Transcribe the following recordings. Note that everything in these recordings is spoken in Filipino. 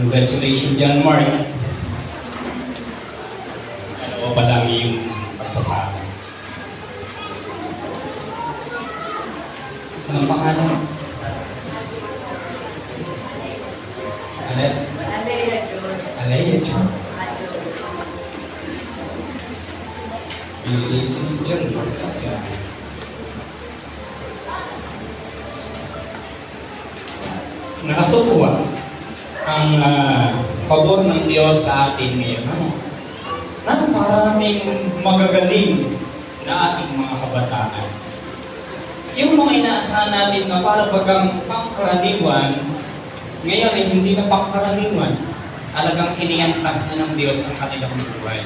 Congratulations, John Mark. Dalawa pa lang yung pagpapako. Anong pangalan? Alea George. Alea George. Iisip si John Mark. Nakatutuwa ang pabor ng Diyos sa atin ngayon. Napakaraming magagaling na ating mga kabataan. Yung mga inaasahan natin na para bagang pangkaraniwan, ngayon ay hindi na pangkaraniwan. Talagang iniantas na ng Diyos ang kanilang buhay.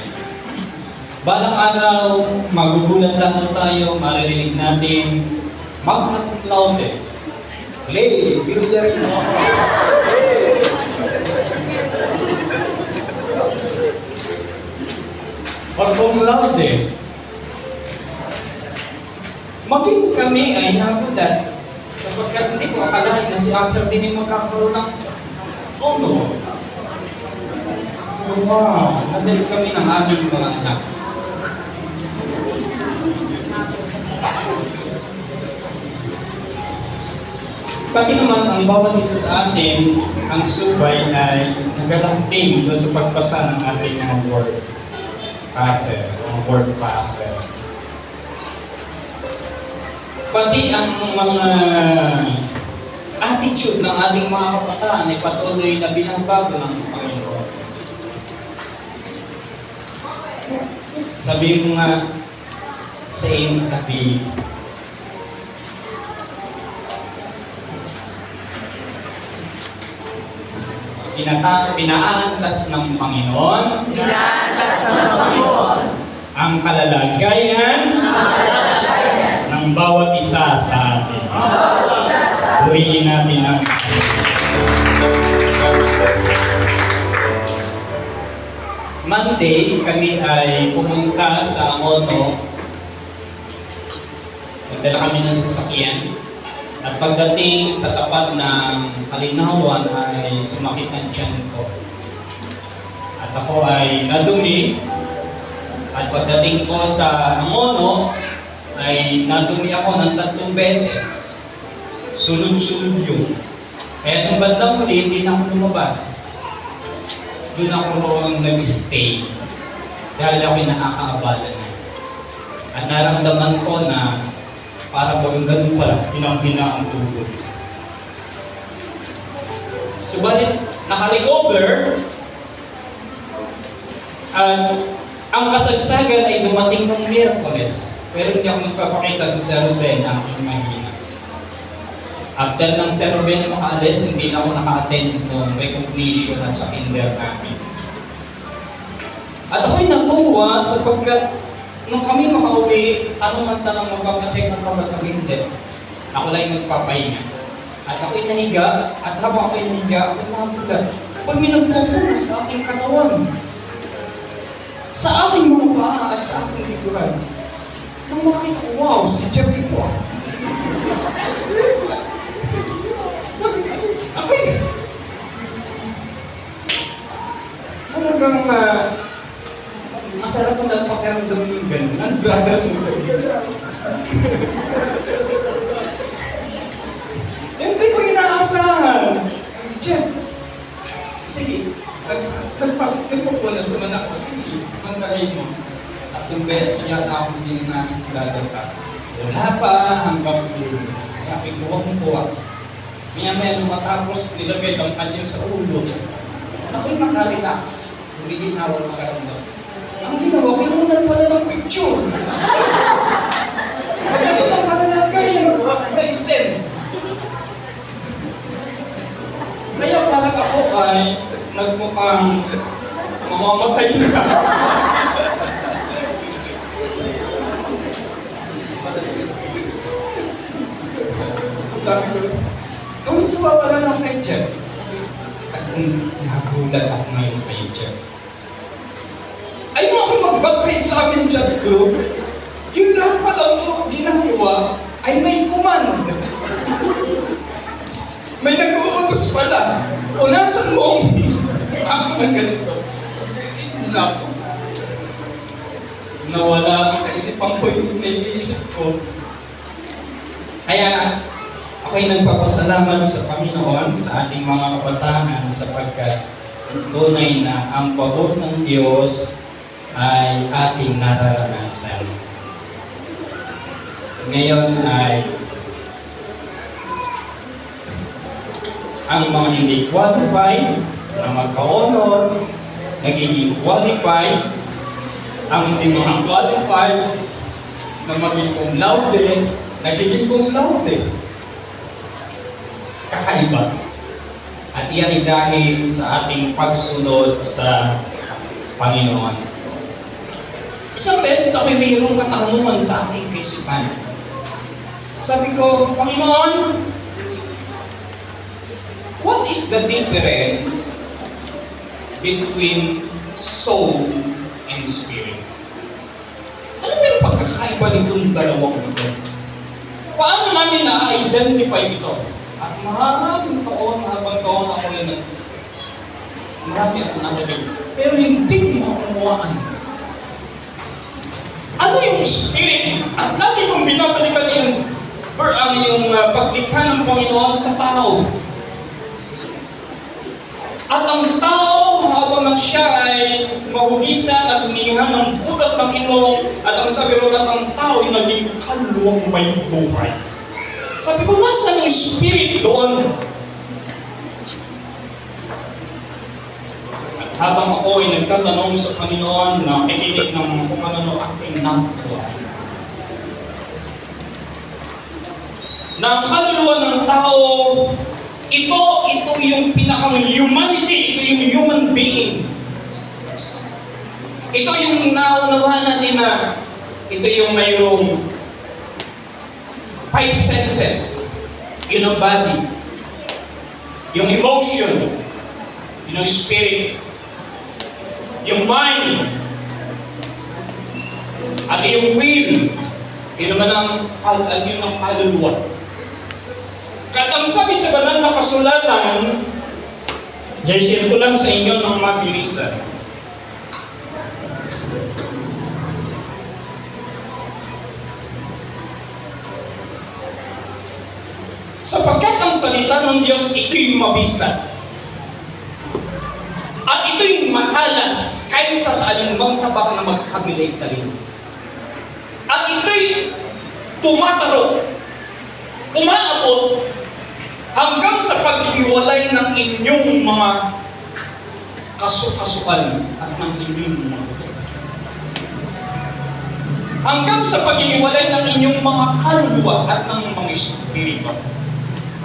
Balang araw, magugulat lang tayo, maririnig natin, magna cum laude. Play, billiard mo ako. Or cum laude. Maging kami ay nagulat sapagkat hindi ko akalain na si Aser din ay magkakaroon ng honor. Wow, nadali kami ng aming mga anak. Pati naman ang bawat isa sa atin, ang subay ay nagalamping doon sa pagpasa ng ating mga word passer, mga word passer. Pati ang mga attitude ng ating mga kabataan ay patuloy na binabago ng Panginoon. Sabi mo nga sa iyong tabi, pinaantas ng Panginoon, ang kalalagayan ng bawat isa sa atin. Purihin natin ang Monday, kami ay pumunta sa Mono. Nagdala kami ng sasakyan. At pagdating sa tapat ng Kalinawan ay sumakit ang tiyan ko. At ako ay nadumi. At pagdating ko sa Mono, ay nadumi ako ng 3 beses. Sunod-sunod yun. Kaya nung bandang huli, hindi na ako lumabas. Doon ako roon nag-stay. Dahil ako'y nakakaabala na. At naramdaman ko na para bang ganun pala, pinang-hina ang tugod. Subalit, naka-recover, at ang kasagsagan ay dumating ng Miyerkules. Pero hindi ako nagpapakita sa Sir Ruben na aking mahina. After ng Sir Ruben makaalis, hindi na ako naka-attend ng recognition at sa kinder namin. At ako'y natuwa sapagkat nung kami makauwi, tanong magpapacheck ng kapag sa kinder. Ako lang yung nagpapahinga. At ako'y nahiga, at habang ako'y nahiga, ako'y nagulat. Pag may nagpupunas sa aking katawan, sa aking mga paa at sa aking likuran, nang makita ko, wow, si Jeff ito. Ako'y talagang masarap ang pakiramdam yung gano'n. Ang brother mo ito. Hindi ko inaasahan. Jeff, sige, nagpupunas naman ako. Sige, ang tagay mo. 3 beses yata ako din nasa brother ka. Wala pa hanggang doon. Kaya kuha. Maya-maya nung matapos, nilagay ang kanya sa ulo. At ako'y makarelax. Hindi ginawa makaramdam. Ang ginawa, kinunan pala ng picture. Magkano ng kalalagayan, naisen. Kaya parang ako ay nagmukhang mamamatay na. Sabi ko, kung ito ba pala ng kay Jeff? At kung nagulat ako ngayon kay Jeff, ay mo ako mag-backgrade sa amin chat group, yung lahat pala mo ginagawa ay may command. May nag-uutos pala. O nasan mo? Ako na ganito. Naku. Nawala sa kaisipan ko yung naiisip ko. Kaya ako'y nagpapasalamat sa Panginoon sa ating mga kabataan sapagkat tunay na ang pabor ng Diyos ay ating nararanasan. Ngayon ay ang mga hindi qualified na magka-honor, nagiging qualified. Ang hindi mga qualified na maging cum laude, nagiging cum laude. Kakaiba. At iyan ay dahil sa ating pagsunod sa Panginoon. Isang beses ako'y mayroong katanungan sa ating kaisipan. Sabi ko, Panginoon, what is the difference between soul and spirit? Ano ba yung pagkakaiba nitong dalawang ito? Paano namin na-identify ito? At maraming taon, habang taon ako yun, marami ako natin. Pero hindi mo kumuhaan. Ano yung spirit? At lagi kong binabalikan yung paglikha ng Panginoon sa tao. At ang tao, habang siya ay mahugisan at humihingan ng butas ng ilong, at ang sabi ron at ang tao ay naging kaluluwang may buhay. Sabi ko, nasa yung spirit doon? At habang ako ay nagtatanong sa Panginoon na ikinig ng kung ano aking nakuha. Na ang kaluluwa ng tao, ito yung pinakang humanity, ito yung human being. Ito yung naunawahan natin na ito yung mayroong 5 senses. Yun ang body. Yung emotion. Yun ang spirit. Yung mind. At yung will. Yun naman ang kaluluwa. At ang sabi sa banal na kasulatan, share ko lang sa inyo ng mabilisan. Sapagkat ang salita ng Diyos, ito'y mabisa. At ito'y matalas kaysa sa alinmang tabak na magkabilay-talin. At ito'y tumataro, umaabot, hanggang sa paghiwalay ng inyong mga kasukasuan at ng inyong mga buto. Hanggang sa paghiwalay ng inyong mga kaluluwa at ng mga espiritu.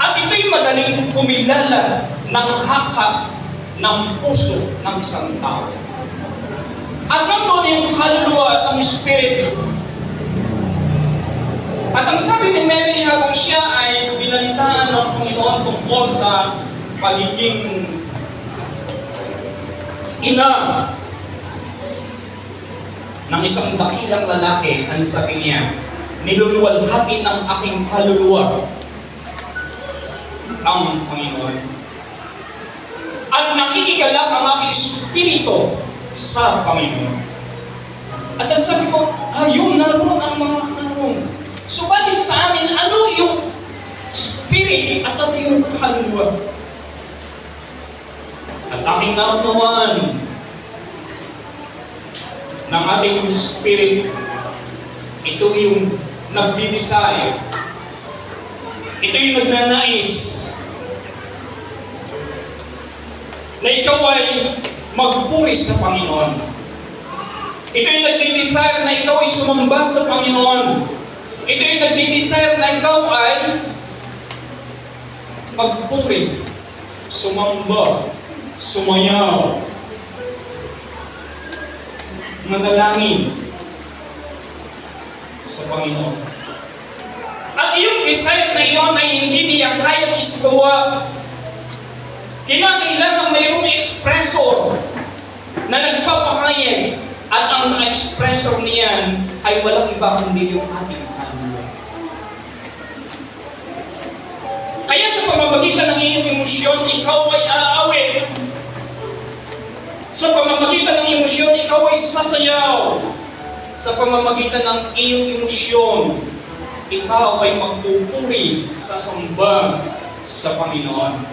At ito'y madaling kumilala ng haka ng puso ng isang tao. At nandun yung kaluluwa at ang espiritu. At ang sabi ni Mary habang siya ay binalitaan ng Panginoon tungkol sa pagiging ina ng isang dakilang lalaki, ang sabi niya, niluluwalhati ng aking kaluluwa ang Panginoon. At nakikigalak ang aking espiritu sa Panginoon. At ang sabi ko, ayun, naroon ang mga naroon. Subalit sa amin, ano yung spirit at ano yung kaluluwa? At aking naunawaan ng ating spirit, ito yung nagdi-desire. Ito yung nagnanais na ikaw ay magpuri sa Panginoon. Ito yung nagdi-desire na ikaw ay sumamba sa Panginoon. Ito yung nagdi-desire na ikaw ay magpuri, sumamba, sumayaw, manalangin sa Panginoon. At yung desire na iyon ay hindi niya kayang isagawa. Kinakailangan mayroong expressor na nagpapakayag at ang expressor niyan ay walang iba kundi yung ating kaluluwa. Kaya sa pamamagitan ng iyong emosyon, ikaw ay aawit. Sa pamamagitan ng emosyon, ikaw ay sasayaw. Sa pamamagitan ng iyong emosyon, ikaw ay magpupuri sa samba sa Panginoon.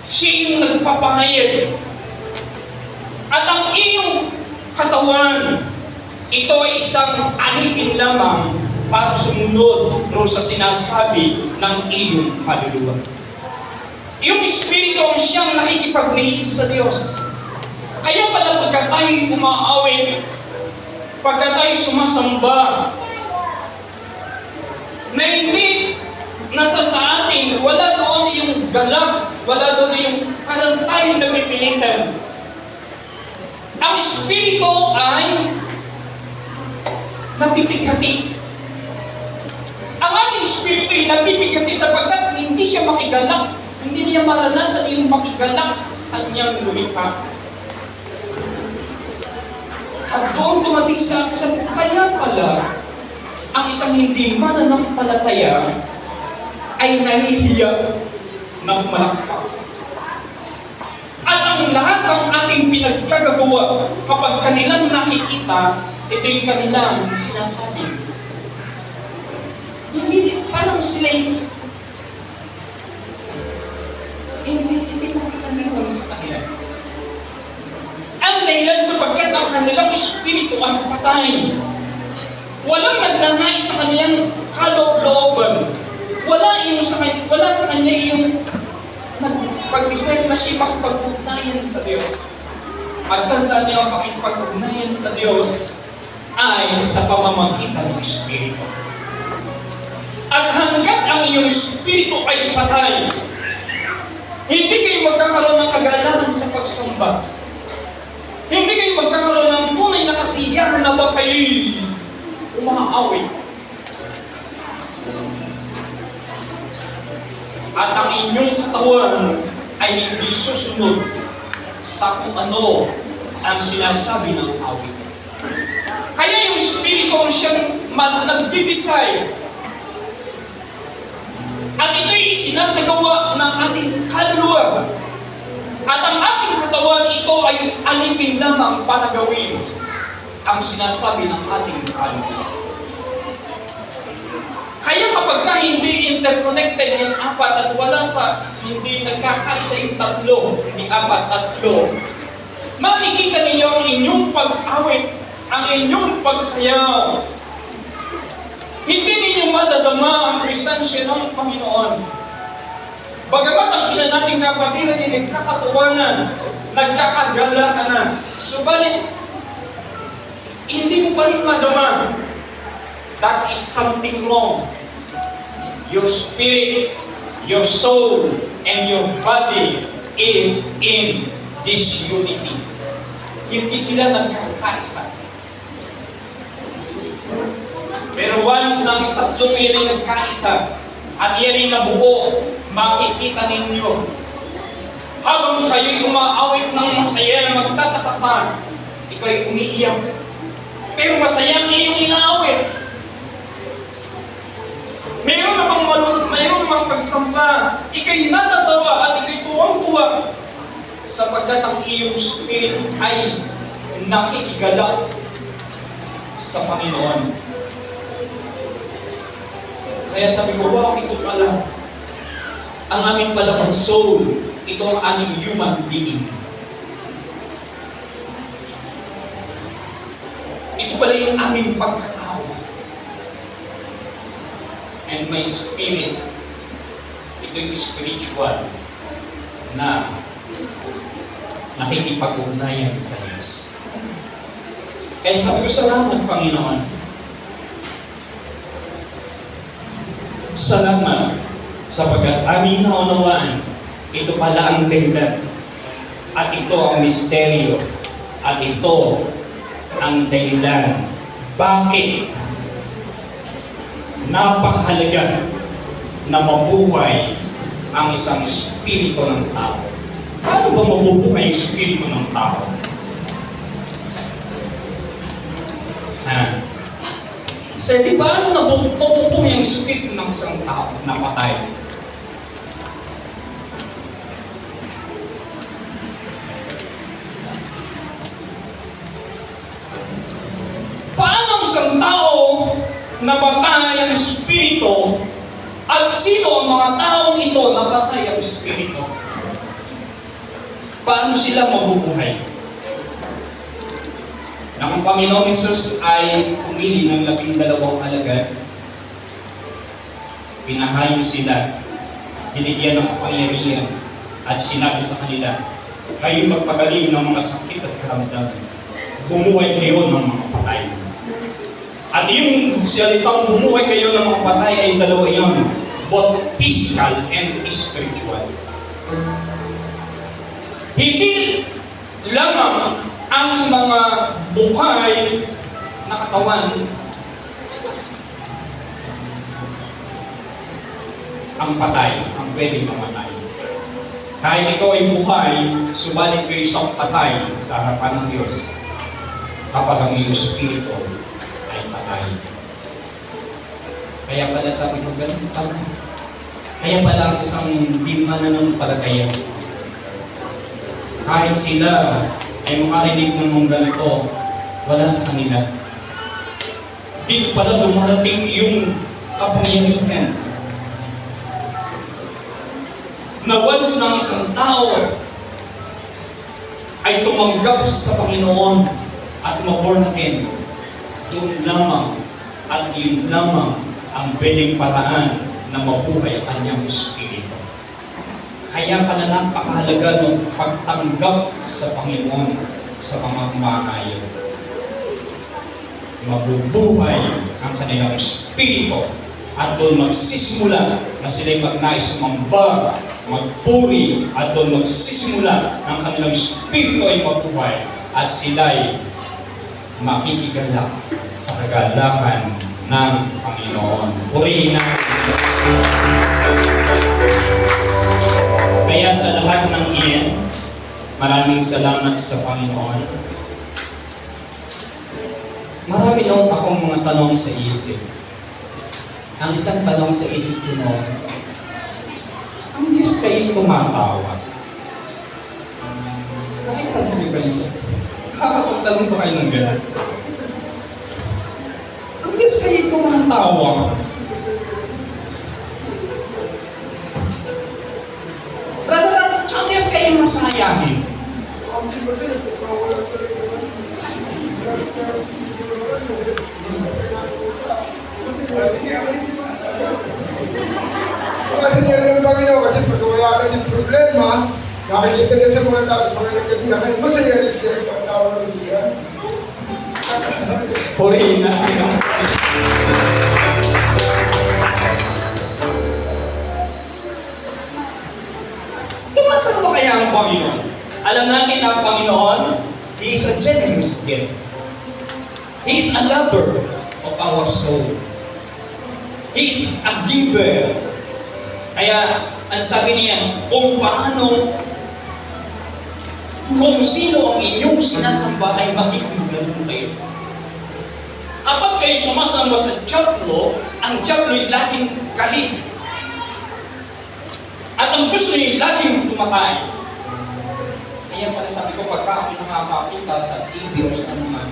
Siya yung nagpapahayag. At ang iyong katawan, ito ay isang alipin lamang para sumunod sa sinasabi ng iyong kaluluwa. Yung Espiritu ang siyang nakikipag-liig sa Diyos. Kaya pala pagka tayo umaawit, pagka tayo sumasamba, na hindi nasa sa atin, wala doon yung galak, wala doon yung parang tayo napipilitan. Ang Espiritu ay napipighati. Ang ating Espiritu ay napipighati sapagkat hindi siya makigalak, hindi niya maranasan yung makigalak sa kanyang lumikha. At doon dumating sa kaya pala, ang isang hindi mananampalataya ay nahihiya ng malakpak. At ang lahat ng ating pinagkagagawa, kapag kanilang nakikita, ito yung kanilang sinasabi. Hindi, parang sila'y hindi makakaliwan sa kanila. Ang dahilan sapagkat ang kanilang espiritu ay patay. Walang nagnanais sa kanyang kaloob-looban. Wala sa kanya yung pag-decide na siya makipag-ugnayan sa Diyos. At tandaan niyo ang makipag-ugnayan sa Diyos ay sa pamamagitan ng Espiritu. At hanggat ang iyong Espiritu ay patay, hindi kayo magkakaroon ng kagalahan sa pagsamba. Hindi kayo magkakaroon ng tunay na kasiyahan na ba kayo'y umaawit. At ang inyong katawan ay hindi susunod sa kung ano ang sinasabi ng awit. Kaya yung Espiritu ang siyang nagdi-decide. At ito'y sinasagawa ng ating kaluluwa. At ang ating katawan, ito ay alipin lamang para gawin ang sinasabi ng ating kaluluwa. Kaya kapag ka hindi interconnected yung apat at wala sa hindi nagkakaisa yung tatlo, hindi apat, tatlo, makikita ninyo ang inyong pag-awit, ang inyong pagsayaw. Hindi ninyo madadama ang presensya ng Panginoon. Bagamat ang ilan nating kapatiran ay nagkakatuwanan, nagkakagalakan, subalit hindi mo pa rin madama. That is something wrong. Your spirit, your soul, and your body is in disunity. Hindi sila nagkakaisa. Pero once nang tatlong yan ay nagkaisa at yan ay nabuo, makikita ninyo habang kayo'y umaawit ng masaya, magtataka ka, ikaw'y umiiyak. Pero masaya ang iyong inaawit. Mayroon namang pagsamba, ikaw'y natatawa at ikaw'y tuwang-tuwa sapagkat ang iyong spirit ay nakikigalak sa Panginoon. Kaya sabi ko, wow, ito pala ang aming palang soul, ito ang aming human being. Ito pala yung aming pagkatao. And my spirit, ito yung spiritual na nakikipag-ugnayan sa Diyos. Kaya sabi ko, salamat, Panginoon. Salamat sapagkat aming naunawaan, ito pala ang dahilan. At ito ang misteryo. At ito ang dahilan. Bakit napakahalaga na mabuhay ang isang espiritu ng tao? Paano ba mabubuhay ang espiritu ng tao? Kasi di ba ano nabubuhay ang espiritu ng isang tao na patay? napatay ang Espiritu. At sino ang mga taong ito napatay ang Espiritu? Paano sila mabubuhay? Nang ang Panginoong Hesus ay pumili ng 12 alagad, pinahayo sila, binigyan ng kapangyarihan, at sinabi sa kanila, kayo magpagaling ng mga sakit at karamdaman. Bumuhay kayo ng mga patay. At yung salitang bumuhay kayo ng mga patay ay dalawa yun, both physical and spiritual. Hindi lamang ang mga buhay na katawan ang patay, ang pwedeng mamatay. Kahit ikaw ay buhay, subalit kayo isang patay sa harapan ng Diyos kapag ang iyong espiritu ay patay. Kaya pala sabi ko, ganun pala. Kaya pala ang isang di mananampalataya. Kahit sila ay makarinig ng mga ganito, wala sa kanila. Dito pala dumarating yung kapangyarihan na once ng isang tao ay tumanggap sa Panginoon at ma-born again, doon lamang at yun lamang ang pwedeng paraan na mabuhay ang kanyang espiritu. Kaya pala napakahalaga ng pagtanggap sa Panginoon sa mga kumakayo. Mabubuhay ang kanilang espiritu at doon magsisimula na sila'y magnais sumamba, magpuri, at doon magsisimula ang kanilang espiritu ay mabuhay at sila'y makikigalak sa kagalakan ng Panginoon. Purihin natin. Kaya sa lahat ng iyan, maraming salamat sa Panginoon. Marami lang akong mga tanong sa isip. Ang isang tanong sa isip ko noon, ang Diyos kayo tumatawag. Nakita niyo ba isa? Kakapagtanong ba kayo ng gano'n? Ang Diyos kayo tumatawag. Brother, ang Diyos kayo masayahin. Masinira ng Panginoon kasi pag wala ka ng problema, nakikita niya sa mga tao sa mga nagkabiyakan, masaya rin siya at pagkawa rin siya. Purihin natin ang tumatawa kaya ang Panginoon. Alam natin ang Panginoon, He is a generous gift. He is a lover of our soul. He is a giver. Kaya, ang sabi niya, kung sino ang inyong sinasamba ay magiging ganun kayo. Kapag kayo sumasamba sa Diablo, ang Diablo ay laging galit. At ang gusto niya ay laging tumatay. Kaya pala sabi ko, pagka ako nakakakita sa TV o sa mga,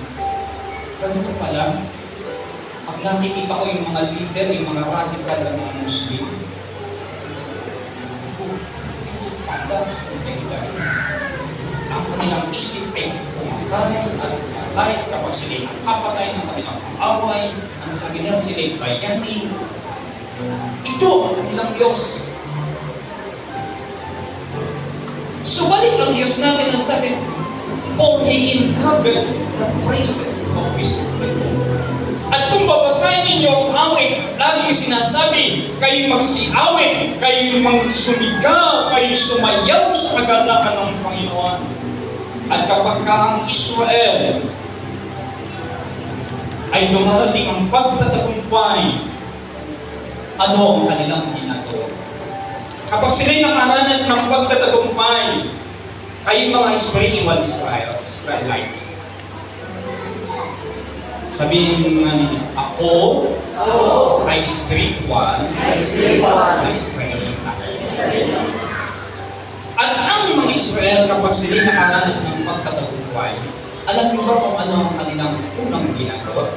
ganito pala, pag nakikita ko yung mga leader, yung mga radical na mga Muslim, ito pala, ang kanilang isip ay pumatay at pumatay kapag sila'y nakapatay ng kanilang pang-away, ang sabi nila sila'y bayani. Ito ang kanilang Diyos. Subalit ang Diyos natin ang sabi, for He inhabits the praises of His people. At kung babasahin ninyo ang awit, lagi sinasabi, kayo magsiawit, kayo magsumigaw, kayo sumayaw sa kagalakan ng Panginoon. At kapag ang Israel ay dumarating ang pagtatagumpay, ano ang kanilang ginagawa? Kapag sila'y nakaranas ng pagtatagumpay, kayo mga spiritual Israelites, sabihin nga ninyo, ako ay spiritual na Israelita. At ang mga Israel, kapag sila'y nakaranas ng pagtatagumpay, alam niyo ba kung ano ang kanilang unang ginagawa?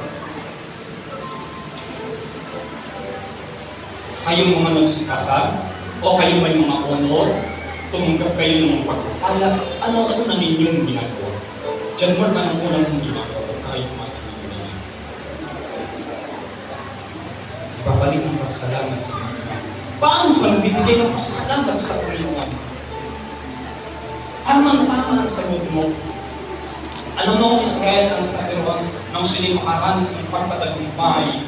Kayong mga nagsikasal, o kayo may mga honor, tumanggap kayo ng pagpapala, ano na ninyong ginagawa? Diyan mo ka ng unang mong ginagawa, kayo mga ginagawa. Ibabalik ng pasasalamat sa Panginoon. Paano ka nagbibigay ng pasasalamat sa Panginoon? Tamang-tama ang sagot mo. Ano nung Israel ang sabi nang sila makaranas ng pagkatagumpay,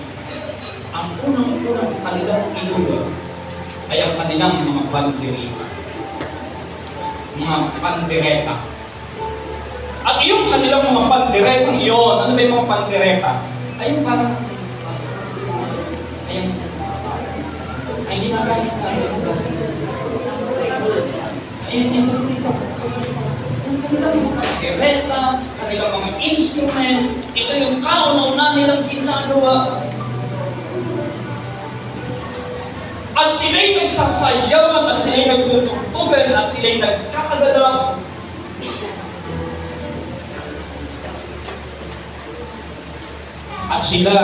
ang unang-unang kanilang ilulog ay ang kanilang mga banderita. Mga pandereta. At yung kanilang mga panderetang iyon, ano ba yung mga pandereta? Ay yung parang, ay ginagamit natin. Ayun yung dito. Yung kanilang mga pandereta, kanilang mga instrument, ito yung kauna-una nilang ginagawa. At sila'y nagsasayawan, at sila'y nagtutugtugan, at sila'y nagkakagala. At sila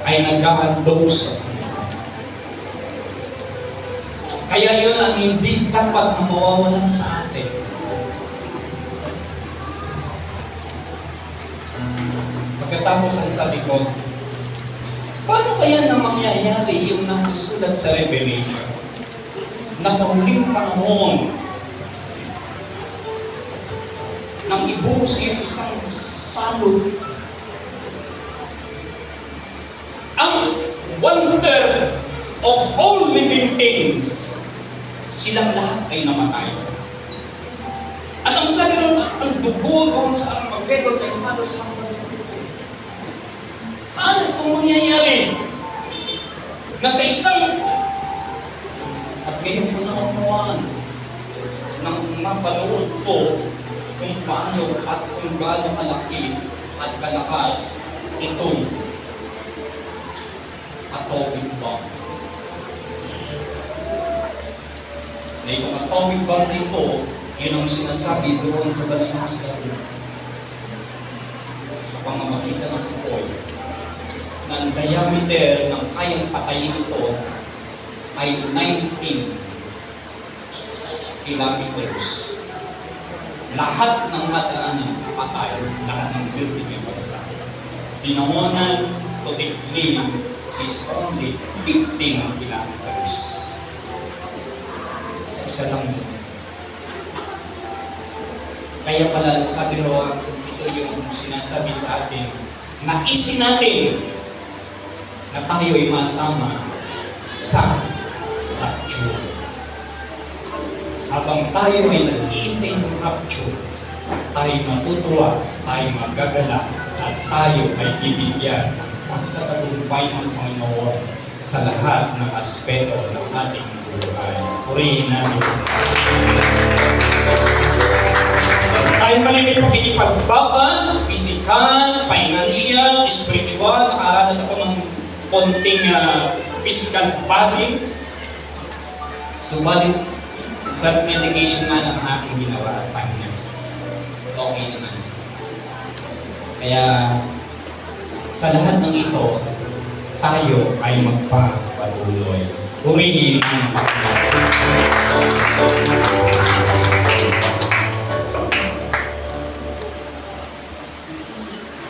ay nag-aandong sa Panginoon. Kaya yun ang hindi dapat na mawawalan sa atin. Pagkatapos ang sabi ko, paano kaya na mangyayari yung nasusulat sa Revelation? Na sa huling panahon, nang ibuhos yung isang salot, ang 1/3 of all living things, silang lahat ay namatay. At ang sabi ron, ang dugo doon sa Armageddon ay para sa paano itong mangyayari? Na sa isang at ngayon ko nakukuhaan nang mapanood ko kung paano at kung gaano kalaki at kalakas itong atomic bomb. Na itong atomic bomb dito, yun ang sinasabi doon sa Banal na Hospital. Sa pamamagitan ng tukoy, na ang diameter ng kayang patayin ito ay 19 kilometers. Lahat ng mataanan patay, lahat ng building ay bagsak. Pinawanan to decline is only 15 kilometers. Sa isa lang yun. Kaya pala sabi ko, ito yung sinasabi sa atin, naisin natin na tayo ay masama sa rapture. Habang tayo ay nag-iintay ng rapture, tayo matutuwa, tayo magagala, at tayo ay bibigyan ng pagtatagumpay ng Panginoon sa lahat ng aspeto ng ating buhay. Purihin natin. Tayo pa rin may pakikipagbakan, physical, financial, spiritual, nakaranas ako ng konting physical body. Subalit, self-medication nga ng aking ginawa at pahinga. Okay naman. Kaya, sa lahat ng ito, tayo ay magpapatuloy. Purihin ang Panginoon.